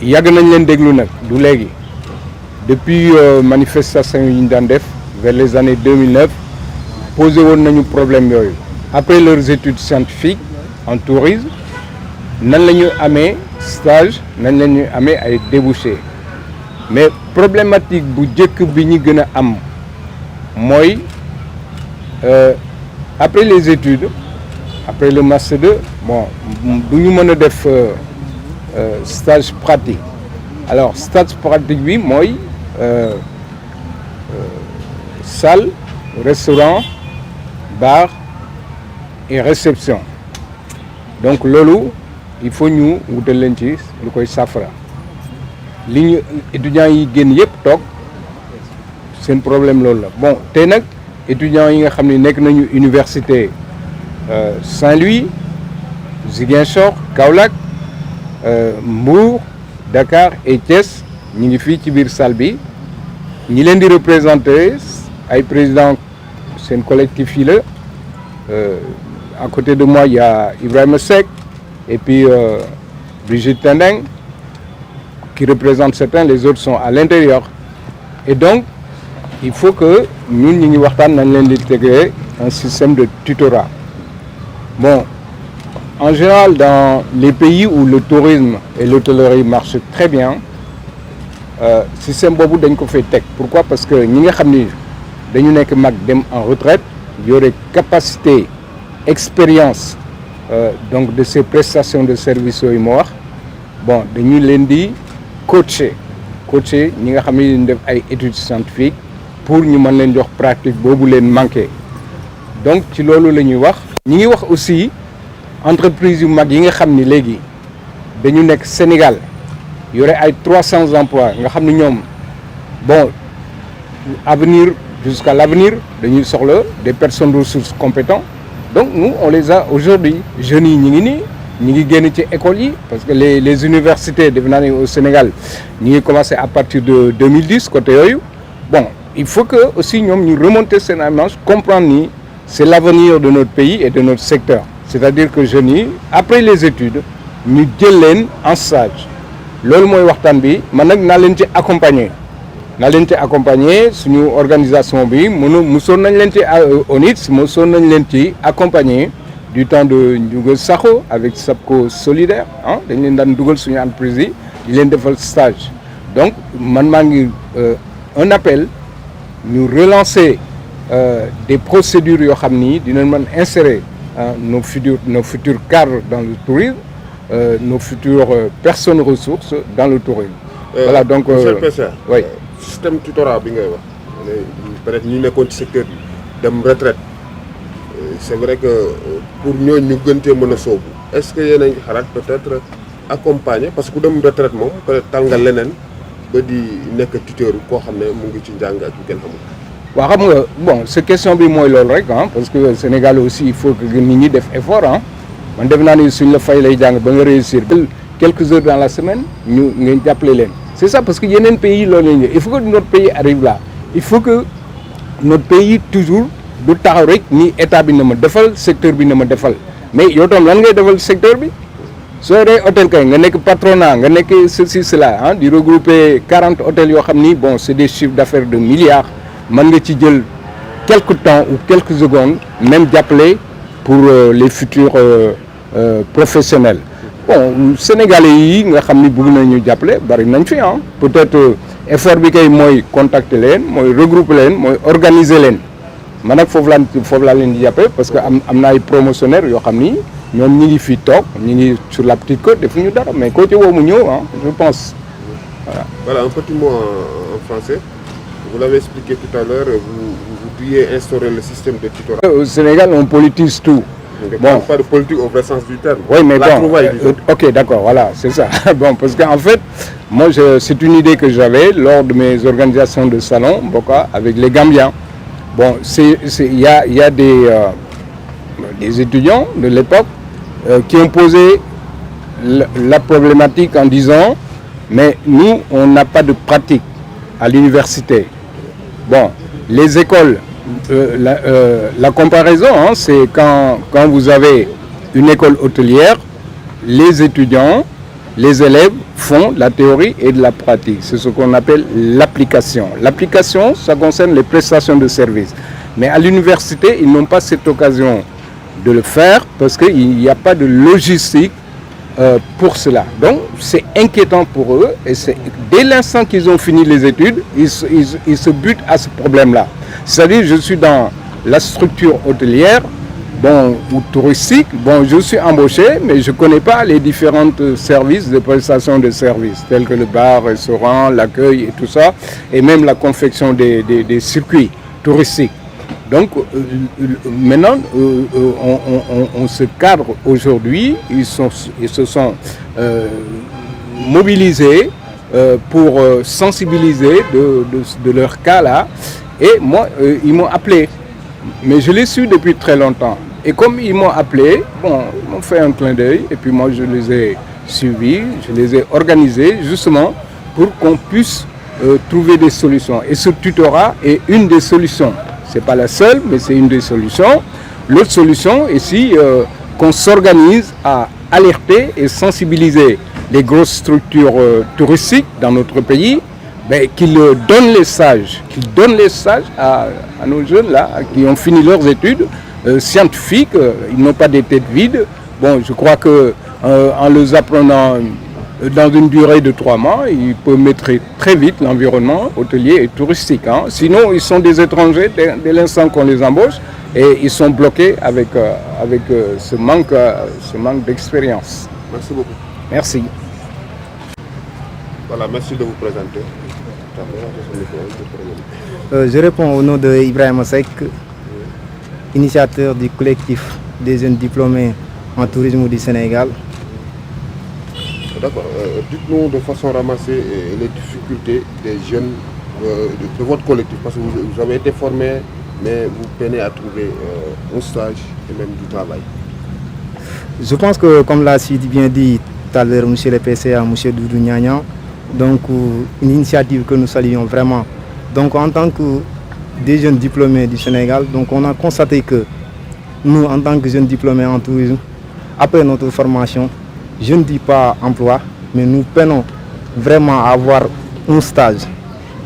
yàgg nañ leen déglu nag du léegi depuis manifestation yi ñu daan def vers les années 2009 posé woon nañu problème yooyu après leurs études scientifiques en tourisme nan la ñu amee stage nan la ñu amee ay débouchés mais problématique bu njëkk bi ñu gën a am mooy après les études après le master 2 bon du ñu mën a def stage pratique alors stage pratique bi mooy salle restaurant bar et réception donc loolu il faut ñu wutal leen ci lu koy saafara li ñu étudiants yi génn yëpp toog seen problème loolu la bon tey nag étudiants yi nga xam ne nekk nañu université Saint-Louis Ziguinchor Kaolack Mbour Dakar et Thiès ñu ngi fii ci biir salle bi ñi leen di représenter ay président seen collectif yi la à côté de moi il y a Ibrahima Seck et puis Brigitte Tendeng qui représentent certains les autres sont à l'intérieur et donc il faut que ñun ñu ngi waxtaan nañ leen di tegee un système de tutorat bon en général dans les pays où le tourisme et l'hôtellerie marchent très bien système boobu dañ ko fay teg pourquoi parce que ñi nga xam ni dañu nekk mag dem en retraite yore capacité expérience donc de ces prestations de services yooyu moo wax bon dañu leen di coacher ñi nga xam ne dañu def ay études scientifiques pour ñu mën leen jox pratique boobu leen manqué donc ci loolu la ñuy wax ñi ngi wax aussi entreprise yu mag yi nga xam ni léegi dañu nekk Sénégal yore ay 300 emplois nga xam ne ñoom bon avenir jusqu'à l'avenir dañuy soxla des personnes ressources compétentes donc nous on les a aujourd'hui jeunes yi ñi ngi nii ñi ngi génn ci écoles yi parce que les universités def naa ne au Sénégal ñi ngi commencé à partir de 2010 côté yooyu bon il faut que aussi ñoom ñu remonter seen image comprendre ni c'est l'avenir de notre pays et de notre secteur c'est-à-dire que jeunes yi après les études ñu jël leen en stage loolu mooy waxtaan bi man nag naa leen ci accompagner suñu organisation bi mosoon nañ leen ci ONITS mosoon nañ leen ci accompagner du temps de Ndiouga Sakho avec SAPCO solidaire ah dañ leen daan dugal suñu entreprise yi di leen defal stage donc man maa ngi un appel ñu relancer des procédures yoo xam ni dinañ mën insérer nos futurs cadres dans le tourisme nos futures personnes ressources dans le tourisme. Voilà donc monsieur le PCA, oui. Système tutorat bi ngay wax peut-être ñu nekkoon ci secteur bi dem retraite c'est vrai que pour ñooñu ñu gën cee mën a soobu est-ce que yéen a ngi xalaat peut-être accompagner parce que ku dem retraite moom peut-être tal nga leneen ba di nekk tuteur koo xam ne mu ngi ci njàng ak yu kenn xamul. waaw xam nga bon cette question bi mooy loolu rek ah parce que Sénégal aussi il faut que nit ñi def effort ah man def naa ni suñ la fay lay jàng ba nga réussir quelques heures dans la semaine ñu ngeen jàppale leen c'est ça parce que yeneen pays loolu lañu il faut que notre pays arrive là il faut que notre pays toujours du taxaw rek ni état bi na ma defal secteur bi na ma defal mais yow tam lan ngay defal secteur bi soo dee hôtel kay nga nekk patronat nga nekk ceci cela ah di regrouper 40 hôtels yoo xam ni bon c'est des chiffres d'affaires de milliards mën nga ci jël quelque temps ou quelques secondes même jàppale pour les futurs professionnels bon sénégalais yi nga xam ni bëgg nañu jàppale bari nañ fi ah peut-être effort bi kay mooy contacter leen mooy regrouper leen mooy organiser leen man nag foofu laa leen di jàppale parce que am na ay promotionnaires yoo xam ni ñoom ñi ngi fii toog ñi ngi sur la petite côte defuñu dara mais koo ci woo mu ñëw ah je pense voilà. Voilà un petit mot en français. Vous l'avez expliqué tout à l'heure, vous devriez instaurer le système de tutorat. Au Sénégal, on politise tout. Bon, pas de politique au vrai sens du terme. Oui, mais la bon, ok, d'accord, voilà, c'est ça. Bon, parce qu'en fait, moi, c'est une idée que j'avais lors de mes organisations de salon, Boka, avec les Gambiens. Bon, il y a des étudiants de l'époque qui ont posé la problématique en disant, mais nous, on n'a pas de pratique à l'université. Bon, les écoles, la comparaison, hein, c'est quand vous avez une école hôtelière, les étudiants, les élèves font de la théorie et de la pratique. C'est ce qu'on appelle l'application. L'application, ça concerne les prestations de services. Mais à l'université, ils n'ont pas cette occasion de le faire parce qu'il n'y a pas de logistique pour cela. Donc, c'est inquiétant pour eux et dès l'instant qu'ils ont fini les études, ils se butent à ce problème-là. C'est-à-dire, je suis dans la structure hôtelière, ou touristique, je suis embauché, mais je ne connais pas les différents services de prestation de services, tels que le bar, restaurant, l'accueil et tout ça, et même la confection des circuits touristiques. Donc maintenant, on se cadre aujourd'hui, ils se sont mobilisés pour sensibiliser de leur cas là, et moi, ils m'ont appelé, mais je l'ai su depuis très longtemps. Et comme ils m'ont appelé, ils m'ont fait un clin d'œil et puis moi je les ai suivis, je les ai organisés justement pour qu'on puisse trouver des solutions. Et ce tutorat est une des solutions. Ce n'est pas la seule, mais c'est une des solutions. L'autre solution est qu'on s'organise à alerter et sensibiliser les grosses structures touristiques dans notre pays, qu'ils donnent les stages, à nos jeunes là qui ont fini leurs études scientifiques, ils n'ont pas des têtes vides. Je crois que en les apprenant dans une durée de 3 mois, ils peuvent maîtriser très vite l'environnement hôtelier et touristique. Sinon, ils sont des étrangers dès l'instant qu'on les embauche et ils sont bloqués avec ce manque d'expérience. Merci beaucoup. Merci. Voilà, merci de vous présenter. Je réponds au nom de Ibrahim Seck, initiateur du collectif des jeunes diplômés en tourisme du Sénégal. D'accord. Dites-nous de façon ramassée les difficultés des jeunes de votre collectif, parce que vous avez été formé, mais vous peinez à trouver un stage et même du travail. Je pense que, comme l'a si bien dit tout à l'heure M. le PCA, M. Doudou Niagnan, donc une initiative que nous saluons vraiment. Donc en tant que des jeunes diplômés du Sénégal, donc on a constaté que nous, en tant que jeunes diplômés en tourisme, après notre formation, je ne dis pas emploi, mais nous peinons vraiment à avoir un stage.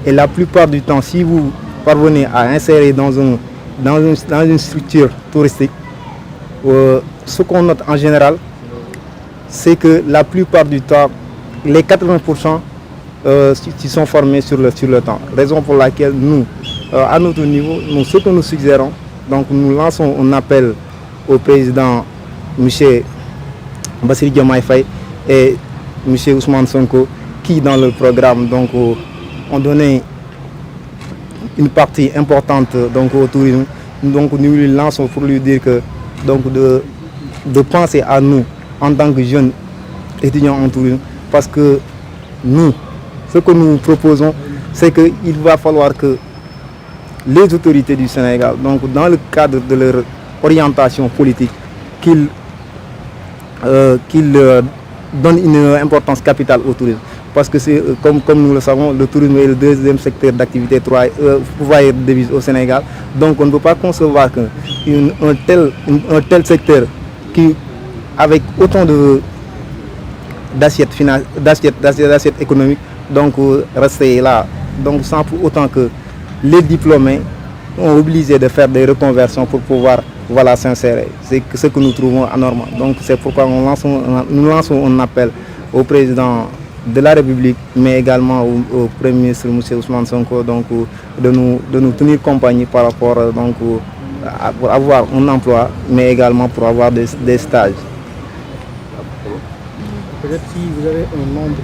Et la plupart du temps, si vous parvenez à insérer dans une structure touristique, ce qu'on note en général, c'est que la plupart du temps, les 80% qui sont formés sur le temps. Raison pour laquelle nous, à notre niveau, ce que nous suggérons, donc nous lançons un appel au président M. Bassirou Diomaye Faye et M. Ousmane Sonko, qui dans le programme donc, ont donné une partie importante donc, au tourisme. Donc nous lui lançons pour lui dire que, donc, de penser à nous en tant que jeunes étudiants en tourisme, parce que nous, ce que nous proposons, c'est qu'il va falloir que les autorités du Sénégal, donc dans le cadre de leur orientation politique, qu'ils donnent une importance capitale au tourisme. Parce que c'est, comme nous le savons, le tourisme est le deuxième secteur d'activité pourvoyeur de devises au Sénégal. Donc on ne peut pas concevoir qu'un tel secteur qui, avec autant d'assiettes économiques, donc rester là, donc sans pour autant que les diplômés ont obligé de faire des reconversions pour pouvoir s'insérer. C'est ce que nous trouvons anormal. Donc c'est pourquoi nous lançons un appel au président de la République, mais également au Premier ministre M. Ousmane Sonko, donc de nous tenir compagnie par rapport donc, pour avoir un emploi, mais également pour avoir des stages. Peut-être si vous avez un nombre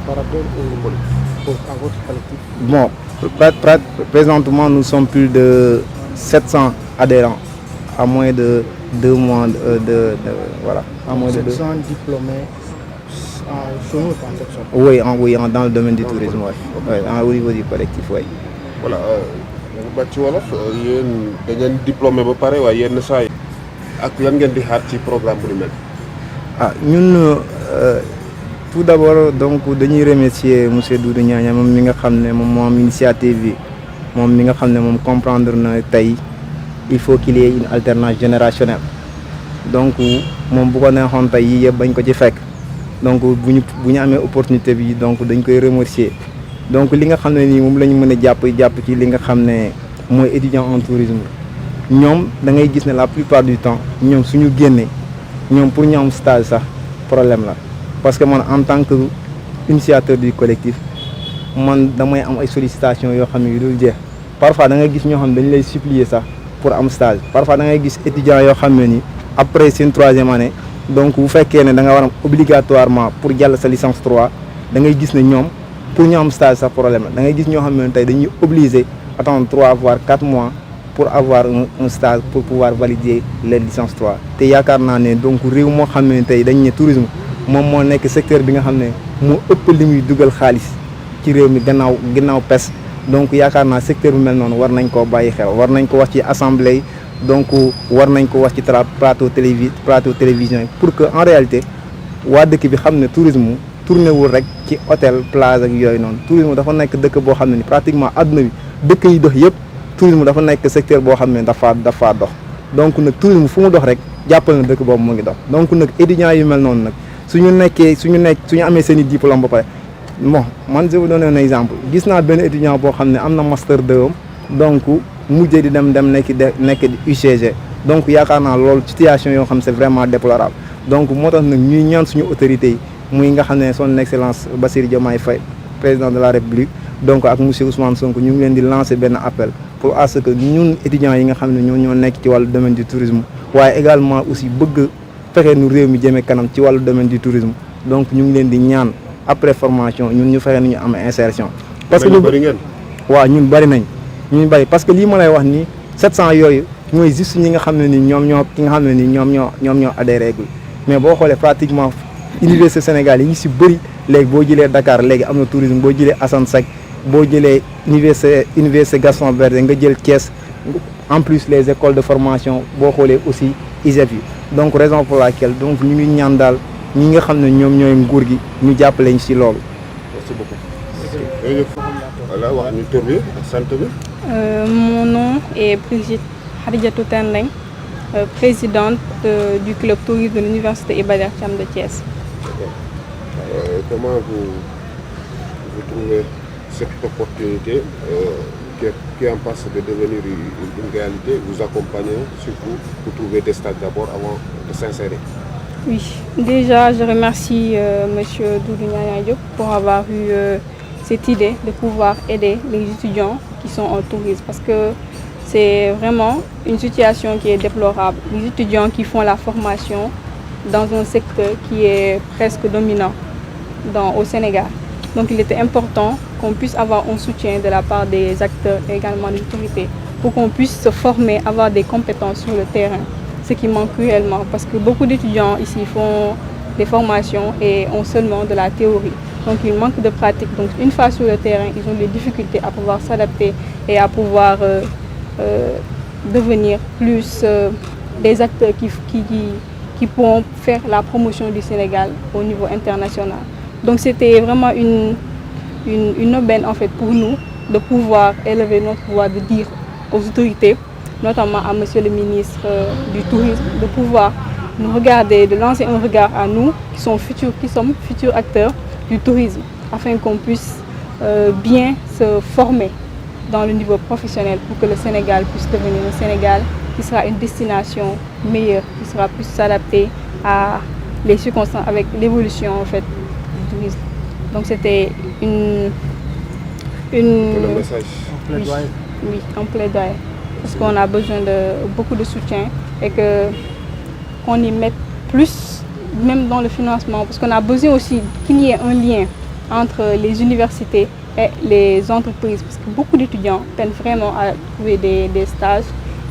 par rapport à votre collectif. Bon, présentement nous sommes plus de 700 adhérents à moins de 2 mois voilà. À moins 700 diplômés chez nous en cette sorte. Oui, dans le domaine du tourisme, au niveau du collectif, oui. Voilà, ba ci wolof yéen da ngeen diplômé ba pare waaye yenn saa yi ak lan ngeen di xaar ci programme bu mel. Ñun tout d'abord donc dañuy remercier monsieur Doudou Niagnan moom mi nga xam ne moom initiative bi moom mi nga xam ne moom comprendre na tey il faut qu'il y ait une alternance générationnelle. Donc moom bu ko neexoon tey yii yëpp bañ ko ci fekk donc bu ñu amee opportunité bi donc dañ koy remercier donc li nga xam ne nii moom la ñu mën a jàpp ci li nga xam ne mooy étudiant en tourisme ñoom da ngay gis ne la plupart du temps ñoom suñu génnee ñoom pour ñu am stage sax problème la parce que man en tant que initiateur du collectif man damay am ay sollicitations yoo xam ne yu dul jeex parfois da ngay gis ñoo xam ne dañu lay supplier sax pour am stage parfois da ngay gis étudiants yoo xam ne ni après seen 3e année donc bu fekkee ne da nga war am obligatoirement pour jàll sa licence 3 da ngay gis ne ñoom pour ñu am stage sax problème la da ngay gis ñoo xam ne tey dañuy obligé attendre 3 voire 4 mois pour avoir un stage pour pouvoir valider les licences 3 te yaakaar naa ne donc réew moo xam ne tey dañ ne tourisme moom moo nekk secteur bi nga xam ne moo ëpp li muy dugal xaalis ci réew mi gannaaw pes donc yaakaar naa secteur bu mel noonu war nañ koo bàyyi xel war nañ ko wax ci assemblée donc war nañ ko wax ci plateau télévision pour que en réalité waa dëkk bi xam ne tourisme tourné wul rek ci hôtel plage ak yooyu noonu tourisme dafa nekk dëkk boo xam ne ni pratiquement àdduna bi dëkk yi dox yëpp tourisme dafa nekk secteur boo xam ne dafa dox donc nag tourisme fu mu dox rek jàppal na dëkk boobu mu ngi dox donc nag étudiants yu mel noonu nag suñu amee seen i diplôme ba pare bon man je vous donne un exemple gis naa benn étudiant boo xam ne am na master 2 donc mujjee di dem nekk UCG donc yaakaar naa loolu situation yoo xam c'est vraiment déplorable donc moo tax nag ñuy ñaan suñu autorités yi muy nga xam ne son excellence Bassirou Diomaye Faye président de la République donc ak monsieur Ousmane Sonko ñu ngi leen di lancer benn appel pour à ce que ñun étudiants yi nga xam ne ñoo nekk ci wàllu domaine du tourisme waaye également aussi bëgg fexe nu réew mi jëmee kanam ci wàllu domaine du tourisme donc ñu ngi leen di ñaan après formation ñun ñu fexe nu ñu am insertion. parce que ñu bëri ngeen. waaw ñun bëri nañ ñun bëri parce que lii ma lay wax nii 700 yooyu mooy juste ñi nga xam ne ni ñoom ñoo adhéré mais boo xoolee pratiquement université Sénégal yi ñu si bëri léegi boo jëlee Dakar léegi am na tourisme boo jëlee Assane Seck boo jëlee université Gaston Berger nga jël Thiès en plus les écoles de formation boo xoolee aussi ISEP yi donc raison pour laquelle donc ñu ngi ñaan daal ñi nga xam ne ñoom ñooy nguur gi ñu jàppale ñu si loolu. Merci beaucoup. Voilà wax ñu tur bi ak sant bi. Mon nom est Brigitte Khadijatou Tendeng, présidente du club tourisme de l'université Iba Der Thiam de Thiès. Comment vous trouvez cette opportunité qui est en passe de devenir une réalité, vous accompagner surtout pour trouver des stages d'abord avant de s'insérer? Oui, déjà je remercie monsieur Doudou Niania Diop pour avoir eu cette idée de pouvoir aider les étudiants qui sont en tourisme parce que c'est vraiment une situation qui est déplorable. Les étudiants qui font la formation dans un secteur qui est presque dominant au Sénégal. Donc il était important qu'on puisse avoir un soutien de la part des acteurs et également des autorités pour qu'on puisse se former, avoir des compétences sur le terrain, ce qui manque cruellement parce que beaucoup d'étudiants ici font des formations et ont seulement de la théorie. Donc il manque de pratique. Donc une fois sur le terrain, ils ont des difficultés à pouvoir s'adapter et à pouvoir devenir plus des acteurs qui pourront faire la promotion du Sénégal au niveau international. Donc c'était vraiment une aubaine en fait pour nous de pouvoir élever notre voix, de dire aux autorités, notamment à monsieur le ministre du Tourisme, de pouvoir nous regarder, de lancer un regard à nous qui sommes futurs acteurs du tourisme, afin qu'on puisse bien se former dans le niveau professionnel pour que le Sénégal puisse devenir un Sénégal qui sera une destination meilleure, qui sera plus s'adapter à les circonstances avec l'évolution en fait du tourisme. Donc c'était un message. Oui, un plaidoyer. Parce qu'on a besoin de beaucoup de soutien et qu'on y mette plus, même dans le financement, parce qu'on a besoin aussi qu'il y ait un lien entre les universités et les entreprises, parce que beaucoup d'étudiants peinent vraiment à trouver des stages.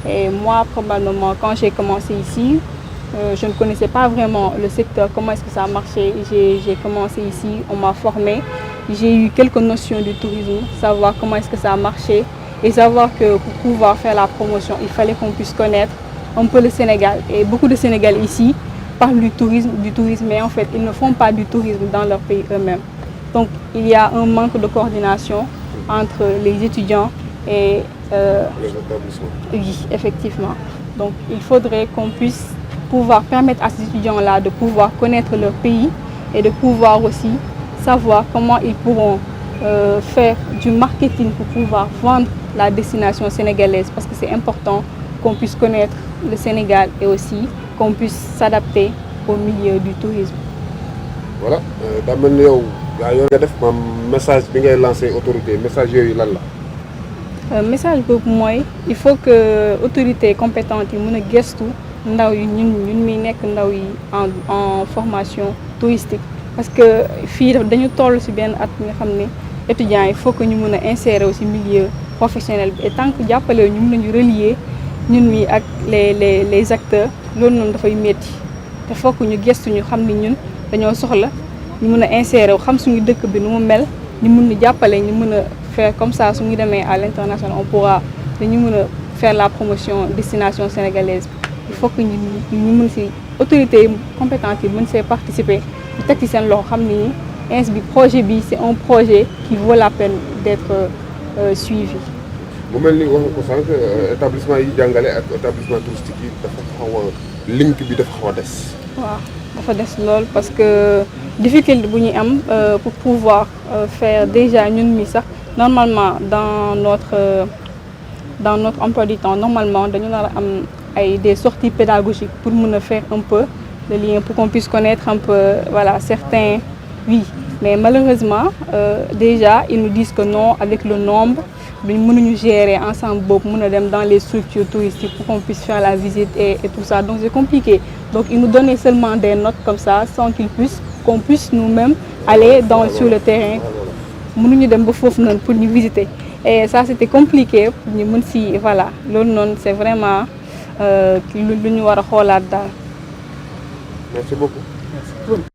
Et moi, probablement, quand j'ai commencé ici, je ne connaissais pas vraiment le secteur, comment est-ce que ça marchait. J'ai commencé ici, on m'a formé. J'ai eu quelques notions du tourisme, savoir comment est-ce que ça marchait et savoir que pour pouvoir faire la promotion, il fallait qu'on puisse connaître un peu le Sénégal. Et beaucoup de Sénégalais ici parlent du tourisme, mais en fait, ils ne font pas du tourisme dans leur pays eux-mêmes. Donc, il y a un manque de coordination entre les étudiants et les établissements. Oui, effectivement. Donc, il faudrait qu'on puisse pouvoir permettre à ces étudiants-là de pouvoir connaître leur pays et de pouvoir aussi savoir comment ils pourront faire du marketing pour pouvoir vendre la destination sénégalaise, parce que c'est important qu'on puisse connaître le Sénégal et aussi qu'on puisse s'adapter au milieu du tourisme. Voilà daa mel ni yow yaa yor nga def maam message bi ngay lancé autorité message yooyu lan la. Message boobu mooy il faut que autorités compétentes yi mën a gëstu ndaw yi ñun mi nekk ndaw yi en formation touristique, parce que fii dañu toll ci benn at nga xam ne étudiants il faut que ñu mën a insérer aussi milieu professionnel bi, et tant que jàppale ñu mën nañu relier ñun mi ak les acteurs, loolu noonu dafay métti. te faut que ñu gëstu ñu xam ni ñun dañoo soxla ñu mën a insérer xam suñu dëkk bi nu mu mel, ñu mën a jàppale ñu mën a faire comme ça su ñu demee à l'international on pourra dañu mën a faire la promotion destination sénégalaise. Il faut que ñu mën ci autorités compétentes yi mën see participer ñu teg ci seen loxo xam ni ins bi projet bi c'est un projet qui vaut la peine d'être suivi. mu mel ni wax nga ko sànq établissement yi jàngale ak établissement touristique yi dafa xaw a link bi dafa xaw a des. waaw dafa des lool parce que difficulté bu ñuy am pour pouvoir faire déjà ñun mi sax normalement dans notre emploi du temps normalement dañu nar a am des sorties pédagogiques pour mën a faire un peu le lien pour qu'on puisse connaître un peu voilà certains oui, mais malheureusement déjà ils nous disent que non, avec le nombre nous mënuñu gérer ensemble boobu mën a dem dans les structures touristiques pour qu'on puisse faire la visite et tout ça, donc c'est compliqué. Donc ils nous donnaient seulement des notes comme ça sans qu'on puisse nous-mêmes aller sur le terrain mënuñu dem ba foofu noonu pour ñu visiter, et ça c'était compliqué pour ñu mën si voilà loolu noonu c'est vraiment lu ñu war a xoolaat daal. Merci beaucoup.